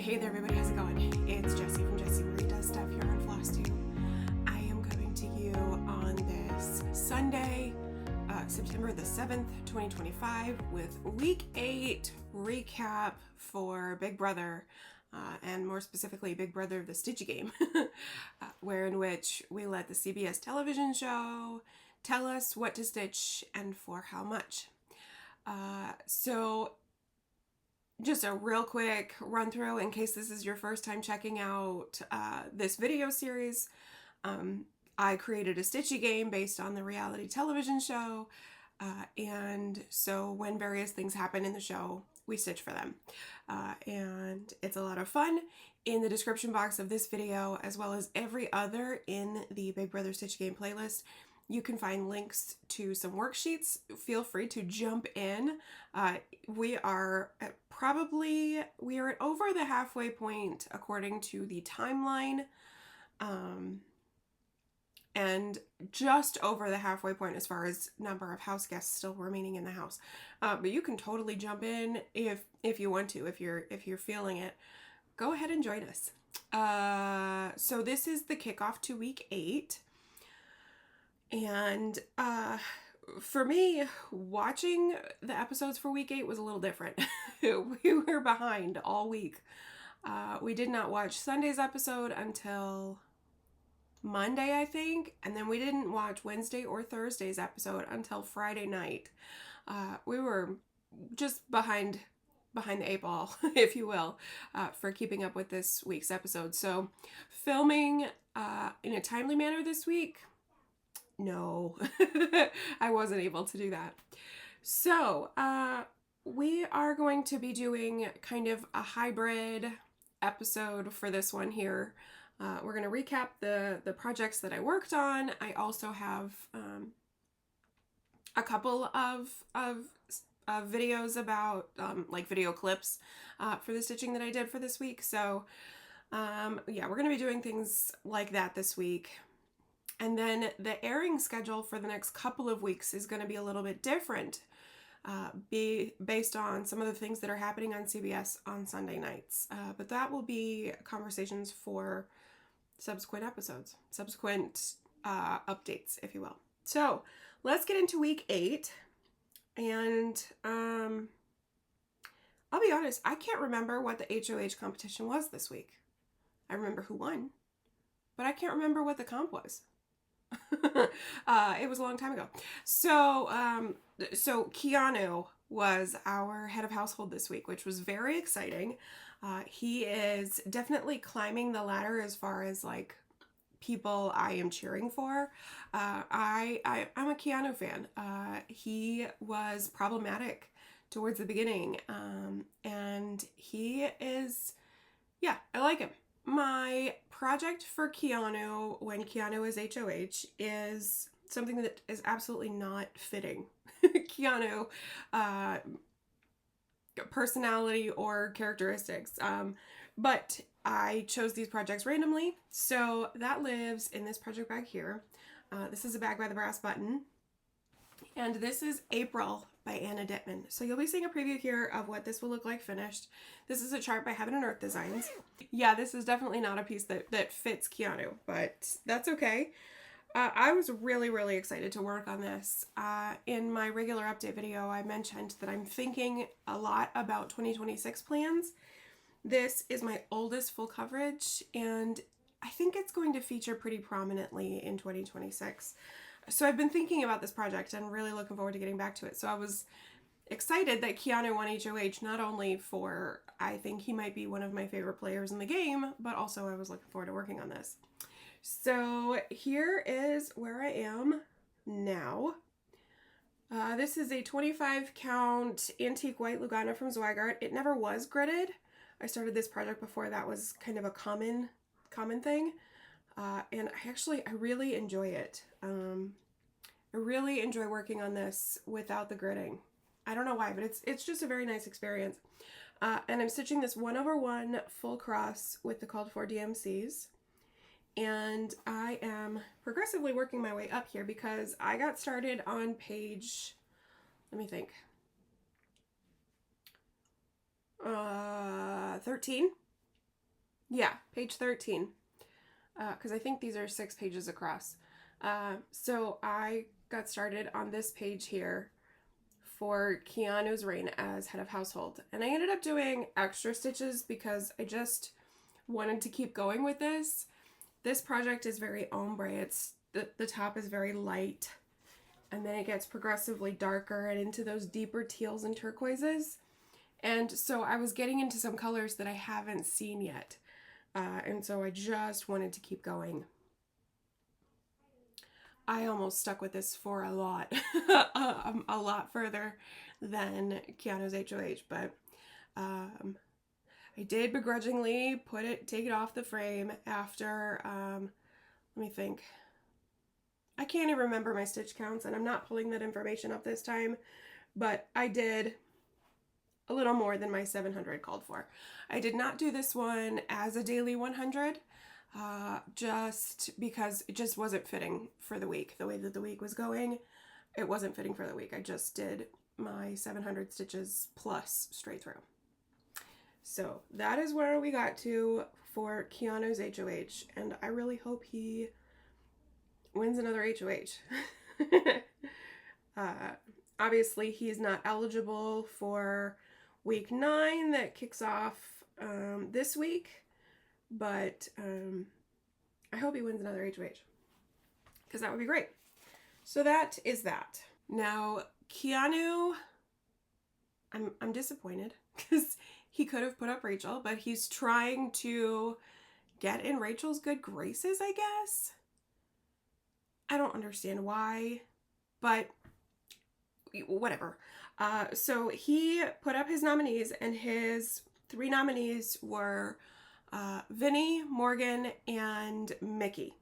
Hey there everybody, how's it going? It's Jessie from Jessie Where He Does Stuff here on Floss too. I am coming to you on this Sunday, September the 7th, 2025 with week 8 recap for Big Brother, and more specifically Big Brother the Stitchy game, where in which we let the CBS television show tell us what to stitch and for how much. So just a real quick run through in case this is your first time checking out this video series. I created a Stitchy game based on the reality television show, and so when various things happen in the show, we stitch for them, and it's a lot of fun. In the description box of this video, as well as every other in the Big Brother Stitchy game playlist, you can find links to some worksheets. Feel free to jump in. We are at over the halfway point according to the timeline, and just over the halfway point as far as number of house guests still remaining in the house. But you can totally jump in if you want to, if you're feeling it. Go ahead and join us. So this is the kickoff to week 8. And for me, watching the episodes for week 8 was a little different. We were behind all week. We did not watch Sunday's episode until Monday, I think, and then we didn't watch Wednesday or Thursday's episode until Friday night. We were just behind the 8 ball, if you will, for keeping up with this week's episode. So filming in a timely manner this week, no, I wasn't able to do that. So we are going to be doing kind of a hybrid episode for this one here. We're going to recap the projects that I worked on. I also have a couple of videos about like video clips for the stitching that I did for this week. So yeah, we're going to be doing things like that this week. And then the airing schedule for the next couple of weeks is going to be a little bit different, based on some of the things that are happening on CBS on Sunday nights. But that will be conversations for subsequent episodes, subsequent updates, if you will. So let's get into week 8. And I'll be honest, I can't remember what the HOH competition was this week. I remember who won, but I can't remember what the comp was. It was a long time ago. So Keanu was our head of household this week, which was very exciting. He is definitely climbing the ladder as far as like people I am cheering for. I'm a Keanu fan. He was problematic towards the beginning, and he is, yeah, I like him. My project for Keanu, when Keanu is HOH, is something that is absolutely not fitting Keanu personality or characteristics. But I chose these projects randomly, so that lives in this project bag here. This is a bag by the brass button, and this is April by Anna Dittman. So you'll be seeing a preview here of what this will look like finished. This is a chart by Heaven and Earth Designs. Yeah, this is definitely not a piece that fits Keanu, but that's okay. I was really, really excited to work on this. In my regular update video, I mentioned that I'm thinking a lot about 2026 plans. This is my oldest full coverage, and I think it's going to feature pretty prominently in 2026. So I've been thinking about this project and really looking forward to getting back to it. So I was excited that Keanu won HOH, not only for I think he might be one of my favorite players in the game, but also I was looking forward to working on this. So here is where I am now. This is a 25 count antique white Lugana from Zweigart. It never was gridded. I started this project before that was kind of a common thing. And I really enjoy it. I really enjoy working on this without the gridding. I don't know why, but it's just a very nice experience. And I'm stitching this 1/1 full cross with the called for DMCs. And I am progressively working my way up here because I got started on page, let me think, 13. Yeah, page 13. Because I think these are 6 pages across. So I got started on this page here for Keanu's reign as head of household. And I ended up doing extra stitches because I just wanted to keep going with this. This project is very ombre. It's the top is very light, and then it gets progressively darker and into those deeper teals and turquoises. And so I was getting into some colors that I haven't seen yet. And so I just wanted to keep going. I almost stuck with this for a lot, a lot further than Keanu's HOH, but I did begrudgingly take it off the frame after, let me think. I can't even remember my stitch counts, and I'm not pulling that information up this time, but I did a little more than my 700 called for. I did not do this one as a daily 100, just because it just wasn't fitting for the week. The way that the week was going, it wasn't fitting for the week. I just did my 700 stitches plus straight through. So that is where we got to for Keanu's HOH, and I really hope he wins another HOH. Obviously, he's not eligible for week 9 that kicks off this week, but I hope he wins another HOH because that would be great. So that is that. Now, Keanu, I'm disappointed because he could have put up Rachel, but he's trying to get in Rachel's good graces, I guess. I don't understand why, but whatever. So he put up his nominees, and his 3 nominees were Vinnie, Morgan, and Mickey.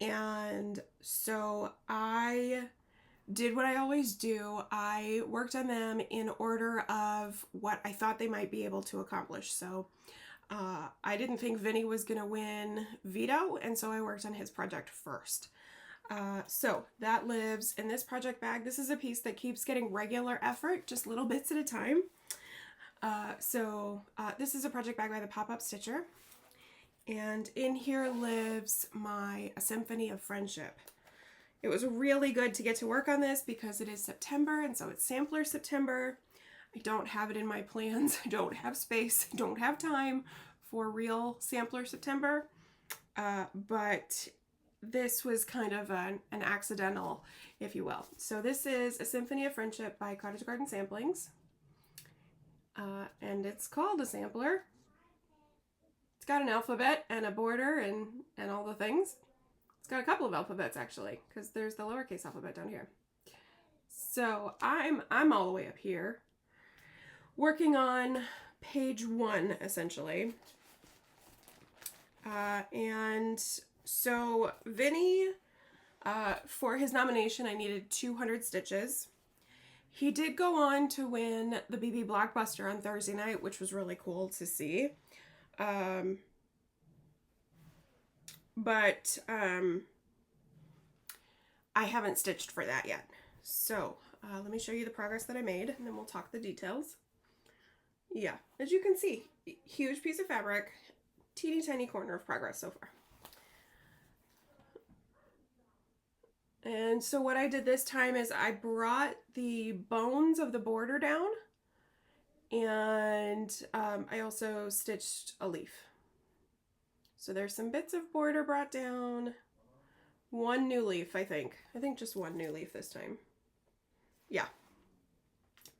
And so I did what I always do. I worked on them in order of what I thought they might be able to accomplish. So I didn't think Vinnie was going to win veto, and so I worked on his project first. So that lives in this project bag. This is a piece that keeps getting regular effort, just little bits at a time. This is a project bag by the Pop-Up Stitcher. And in here lives my Symphony of Friendship. It was really good to get to work on this because it is September, and so it's Sampler September. I don't have it in my plans. I don't have space. I don't have time for real Sampler September. But this was kind of an accidental, if you will. So this is A Symphony of Friendship by Cottage Garden Samplings. And it's called a sampler. It's got an alphabet and a border and all the things. It's got a couple of alphabets actually, because there's the lowercase alphabet down here. So I'm all the way up here, working on page 1 essentially. And so Vinnie, for his nomination, I needed 200 stitches. He did go on to win the BB Blockbuster on Thursday night, which was really cool to see. But I haven't stitched for that yet. So let me show you the progress that I made, and then we'll talk the details. Yeah, as you can see, huge piece of fabric, teeny tiny corner of progress so far. And so what I did this time is I brought the bones of the border down, and I also stitched a leaf. So there's some bits of border brought down, 1 new leaf, I think just 1 new leaf this time. Yeah,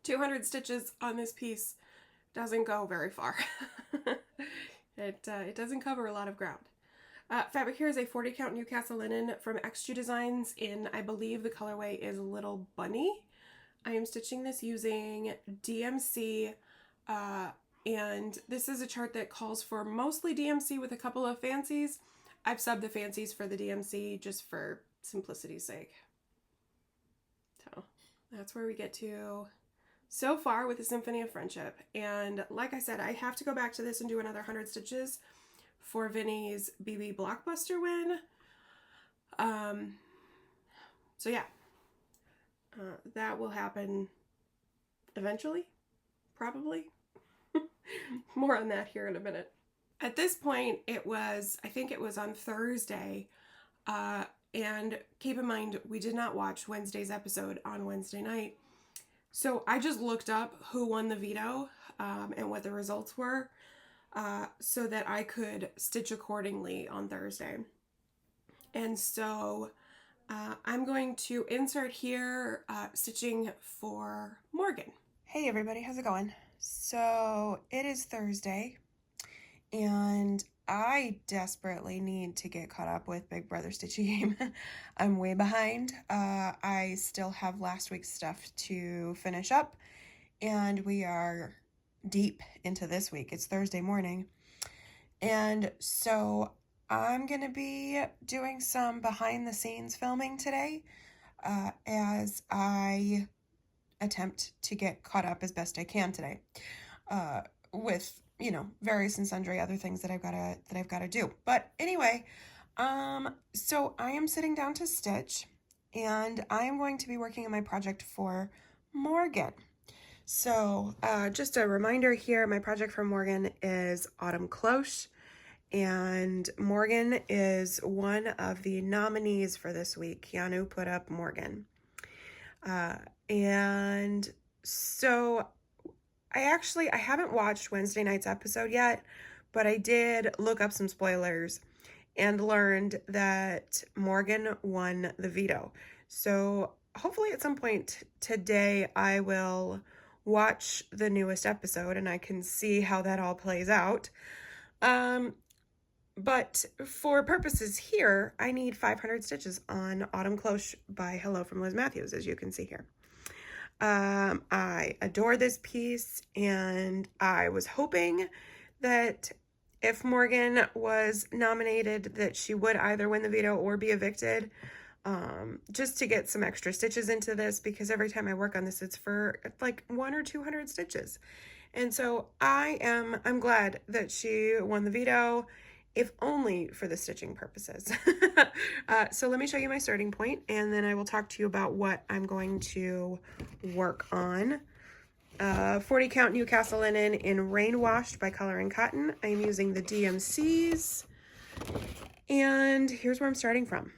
200 stitches on this piece doesn't go very far. It doesn't cover a lot of ground. Fabric here is a 40 count Newcastle linen from XG Designs in, I believe the colorway is Little Bunny. I am stitching this using DMC, and this is a chart that calls for mostly DMC with a couple of fancies. I've subbed the fancies for the DMC just for simplicity's sake. So that's where we get to so far with the Symphony of Friendship. And like I said, I have to go back to this and do another 100 stitches for Vinnie's BB Blockbuster win. So yeah, that will happen eventually, probably. More on that here in a minute. At this point, I think it was on Thursday. And keep in mind, we did not watch Wednesday's episode on Wednesday night. So I just looked up who won the veto and what the results were so that I could stitch accordingly on Thursday. And so I'm going to insert here stitching for Morgan. Hey everybody, how's it going? So it is Thursday and I desperately need to get caught up with Big Brother Stitchy game. I'm way behind. I still have last week's stuff to finish up and we are deep into this week. It's Thursday morning. And so I'm going to be doing some behind the scenes filming today as I attempt to get caught up as best I can today with, you know, various and sundry other things that I've got to do. But anyway, so I am sitting down to stitch and I am going to be working on my project for Morgan. So just a reminder here, my project for Morgan is Autumn Cloche, and Morgan is one of the nominees for this week. Keanu put up Morgan. And so I haven't watched Wednesday night's episode yet, but I did look up some spoilers and learned that Morgan won the veto. So hopefully at some point today I will watch the newest episode and I can see how that all plays out. But for purposes here, I need 500 stitches on Autumn Cloche by Hello from Liz Mathews, as you can see here. I adore this piece, and I was hoping that if Morgan was nominated, that she would either win the veto or be evicted, just to get some extra stitches into this, because every time I work on this, it's for like 100 or 200 stitches. And so I'm glad that she won the veto, if only for the stitching purposes. So let me show you my starting point, and then I will talk to you about what I'm going to work on. 40 count Newcastle linen in Rain Washed by Color and Cotton. I'm using the DMCs, and here's where I'm starting from.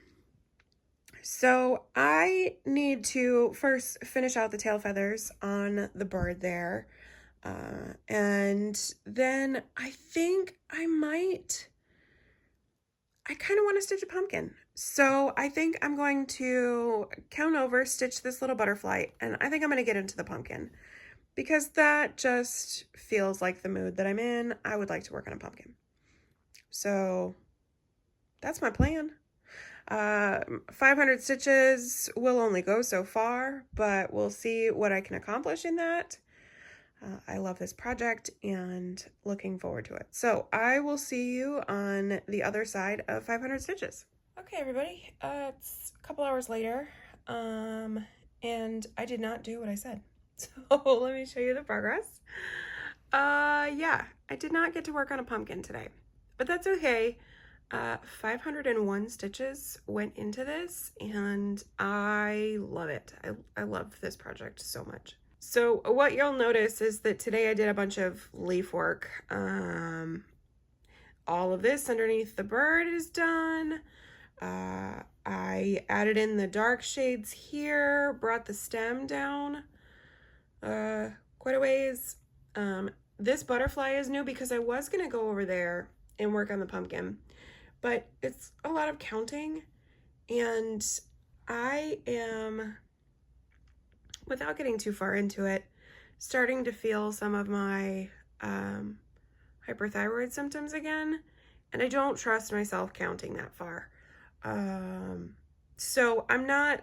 So I need to first finish out the tail feathers on the bird there. And then I think I kind of want to stitch a pumpkin. So I think I'm going to count over, stitch this little butterfly, and I think I'm going to get into the pumpkin because that just feels like the mood that I'm in. I would like to work on a pumpkin. So that's my plan. 500 stitches will only go so far, but we'll see what I can accomplish in that. I love this project and looking forward to it. So I will see you on the other side of 500 stitches. Okay, everybody, it's a couple hours later, and I did not do what I said. So let me show you the progress. Yeah, I did not get to work on a pumpkin today, but that's okay. 501 stitches went into this, and I love it. I love this project so much. So what you'll notice is that today I did a bunch of leaf work. All of this underneath the bird is done. I added in the dark shades here, brought the stem down quite a ways. This butterfly is new because I was going to go over there and work on the pumpkin, but it's a lot of counting, and I am, without getting too far into it, starting to feel some of my hyperthyroid symptoms again, and I don't trust myself counting that far. So I'm not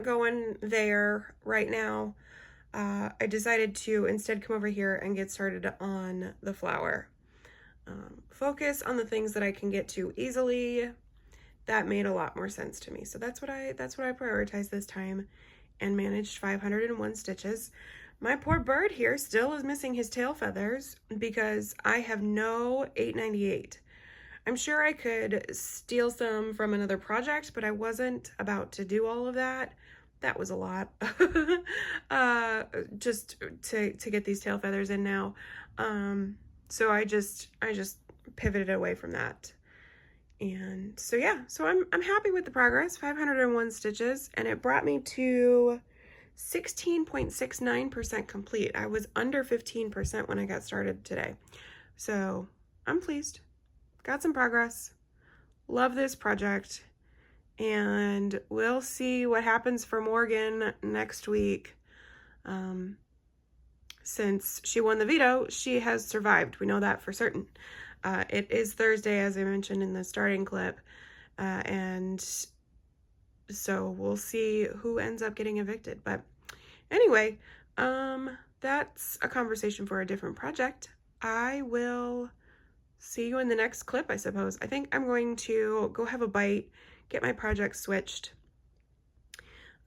going there right now. I decided to instead come over here and get started on the flower. Focus on the things that I can get to easily. That made a lot more sense to me. So that's what I prioritized this time, and managed 501 stitches. My poor bird here still is missing his tail feathers because I have no 898. I'm sure I could steal some from another project, but I wasn't about to do all of that. That was a lot. Just to get these tail feathers in now. So I just pivoted away from that. And so yeah, so I'm happy with the progress. 501 stitches, and it brought me to 16.69% complete. I was under 15% when I got started today. So I'm pleased. Got some progress. Love this project. And we'll see what happens for Morgan next week. Since she won the veto, she has survived. We know that for certain. It is Thursday, as I mentioned in the starting clip. And so we'll see who ends up getting evicted. But anyway, that's a conversation for a different project. I will see you in the next clip, I suppose. I think I'm going to go have a bite, get my project switched.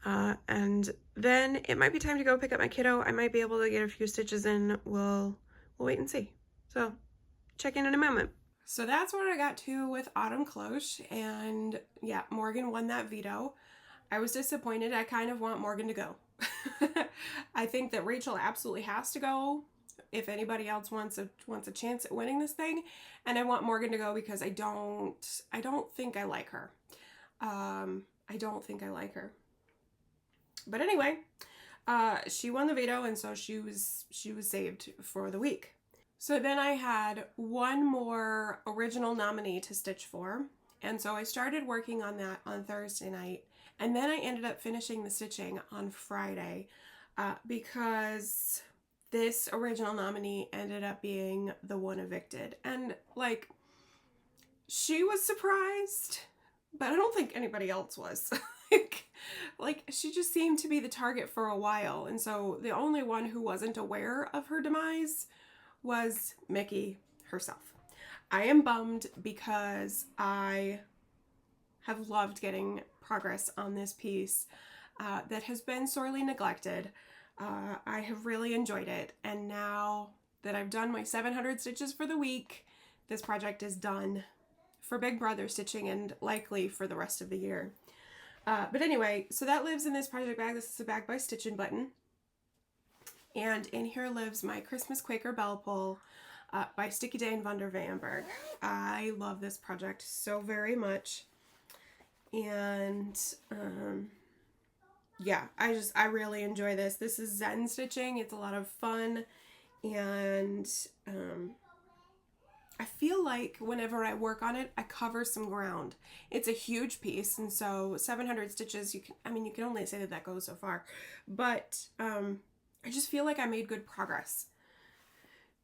And then it might be time to go pick up my kiddo. I might be able to get a few stitches in. We'll wait and see. So check in a moment. So that's what I got to with Autumn Cloche, and yeah, Morgan won that veto. I was disappointed. I kind of want Morgan to go. I think that Rachel absolutely has to go if anybody else wants a chance at winning this thing, and I want Morgan to go because I don't think I like her. I don't think I like her. But anyway, she won the veto, and so she was saved for the week. So then I had one more original nominee to stitch for, and so I started working on that on Thursday night, and then I ended up finishing the stitching on Friday because this original nominee ended up being the one evicted. And like, she was surprised, but I don't think anybody else was. like she just seemed to be the target for a while, and so the only one who wasn't aware of her demise was Mickey herself. I am bummed because I have loved getting progress on this piece that has been sorely neglected. I have really enjoyed it, and now that I've done my 700 stitches for the week, this project is done for Big Brother stitching and likely for the rest of the year. But anyway, so that lives in this project bag. This is a bag by Stitch and Button. And in here lives my Christmas Quaker bell pull by Stickideen von der Weihenburg. I love this project so very much. And yeah, I really enjoy this. This is Zen stitching. It's a lot of fun. And I feel like whenever I work on it, I cover some ground. It's a huge piece, and so 700 stitches, you can only say that goes so far. But I just feel like I made good progress.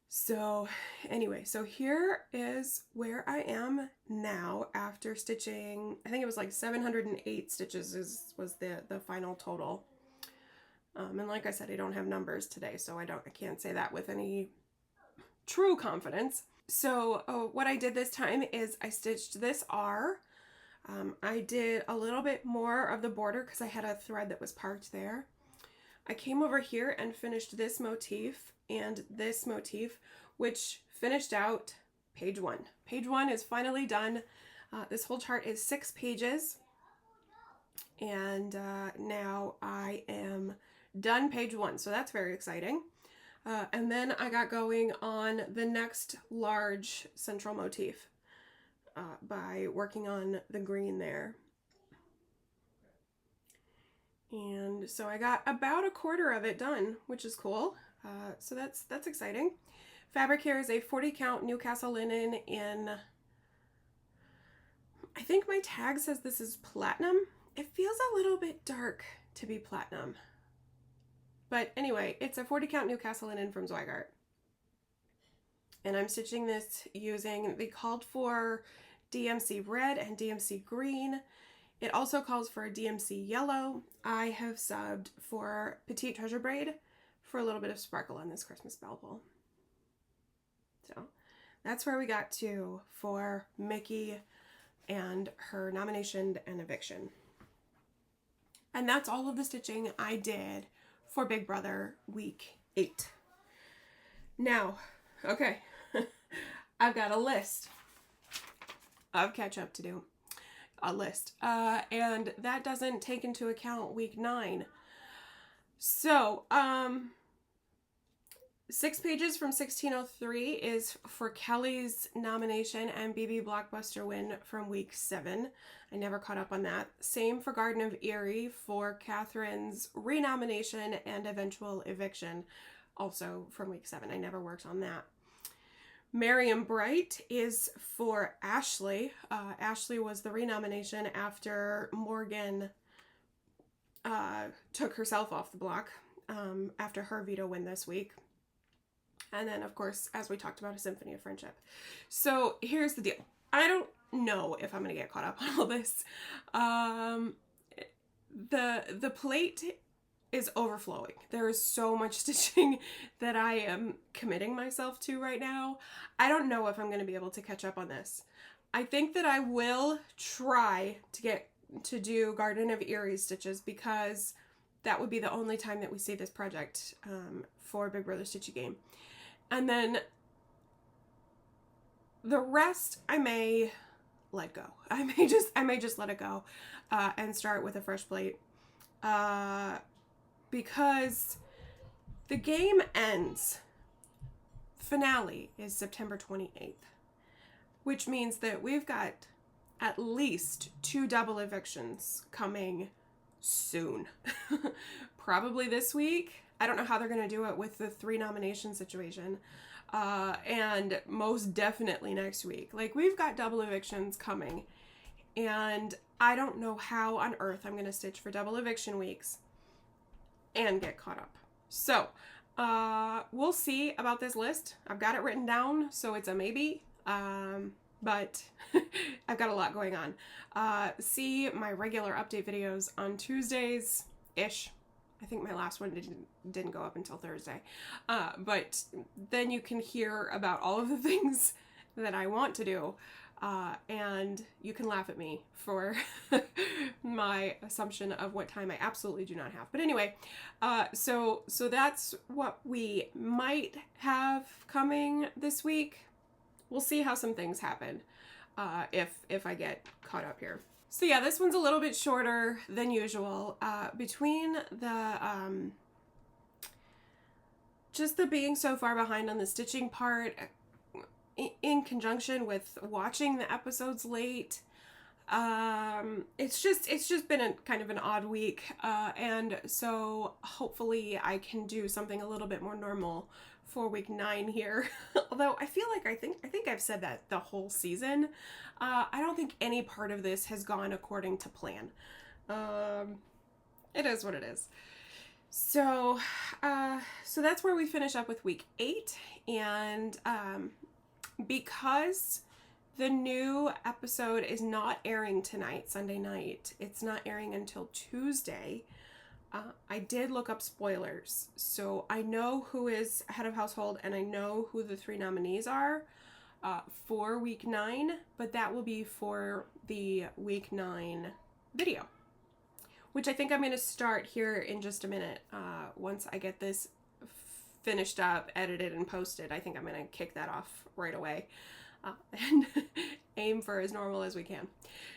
So anyway, so here is where I am now after stitching. I think it was like 708 stitches was the final total. And like I said, I don't have numbers today, so I can't say that with any true confidence. So what I did this time is I stitched this R. I did a little bit more of the border because I had a thread that was parked there. I came over here and finished this motif and this motif, which finished out page 1. Page 1 is finally done. This whole chart is 6 pages, and now I am done page 1, so that's very exciting. And then I got going on the next large central motif by working on the green there. And so I got about a quarter of it done, which is cool. So that's exciting. Fabric here is a 40 count Newcastle linen in, I think my tag says this is platinum. It feels a little bit dark to be platinum. But anyway, it's a 40 count Newcastle linen from Zweigart. And I'm stitching this using the called for DMC red and DMC green. It also calls for a DMC yellow. I have subbed for Petite Treasure Braid for a little bit of sparkle on this Christmas bell pull. So that's where we got to for Mickey and her nomination and eviction. And that's all of the stitching I did for Big Brother week 8. Now, okay, I've got a list of catch up to do. A list. And that doesn't take into account week 9. So, 6 pages from 1603 is for Kelly's nomination and BB Blockbuster win from week 7. I never caught up on that. Same for Garden of Erie for Catherine's renomination and eventual eviction, also from week 7. I never worked on that. Marion Bright is for Ashley. Ashley was the renomination after Morgan took herself off the block after her veto win this week. And then, of course, as we talked about, a Symphony of Friendship. So here's the deal. I don't know if I'm going to get caught up on all this. The plate is overflowing. There is so much stitching that I am committing myself to right now. I don't know if I'm going to be able to catch up on this. I think that I will try to do Garden of Erie stitches because that would be the only time that we see this project for Big Brother Stickideen. And then the rest I may let go. I may just let it go and start with a fresh plate because the game ends. Finale is September 28th, which means that we've got at least 2 double evictions coming soon. Probably this week. I don't know how they're going to do it with the 3 nomination situation. And most definitely next week. Like, we've got double evictions coming. And I don't know how on earth I'm going to stitch for double eviction weeks and get caught up. So, we'll see about this list. I've got it written down, so it's a maybe. But I've got a lot going on. See my regular update videos on Tuesdays-ish. I think my last one didn't go up until Thursday. But then you can hear about all of the things that I want to do. And you can laugh at me for my assumption of what time I absolutely do not have. But anyway, so that's what we might have coming this week. We'll see how some things happen if I get caught up here. So yeah, this one's a little bit shorter than usual. Between the just the being so far behind on the stitching part, in conjunction with watching the episodes late, it's just been a kind of an odd week, and so hopefully I can do something a little bit more normal for week 9 here. Although I feel like I think I've said that the whole season. I don't think any part of this has gone according to plan. It is what it is. So that's where we finish up with week 8, and because the new episode is not airing tonight, Sunday night, it's not airing until Tuesday. I did look up spoilers, so I know who is head of household and I know who the 3 nominees are for week 9, but that will be for the week 9 video, which I think I'm going to start here in just a minute. Once I get this finished up, edited, and posted, I think I'm going to kick that off right away and aim for as normal as we can.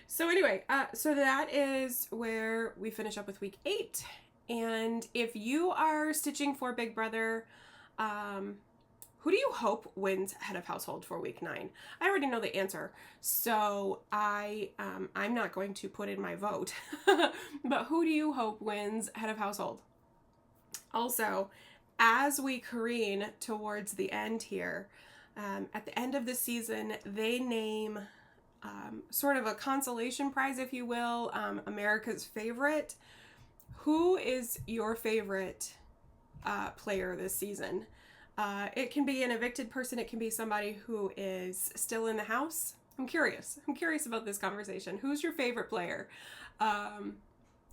So anyway, so that is where we finish up with week 8. And if you are stitching for Big Brother, who do you hope wins head of household for week 9? I already know the answer, so I'm not going to put in my vote. But who do you hope wins head of household? Also, as we careen towards the end here, at the end of the season, they name sort of a consolation prize, if you will, America's favorite. Who is your favorite player this season? It can be an evicted person. It can be somebody who is still in the house. I'm curious. I'm curious about this conversation. Who's your favorite player?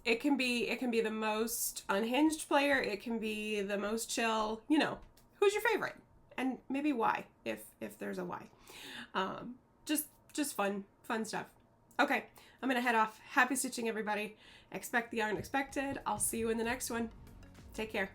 It can be the most unhinged player. It can be the most chill. You know, who's your favorite? And maybe why, if there's a why. Just fun stuff. Okay, I'm gonna head off. Happy stitching, everybody. Expect the unexpected. I'll see you in the next one. Take care.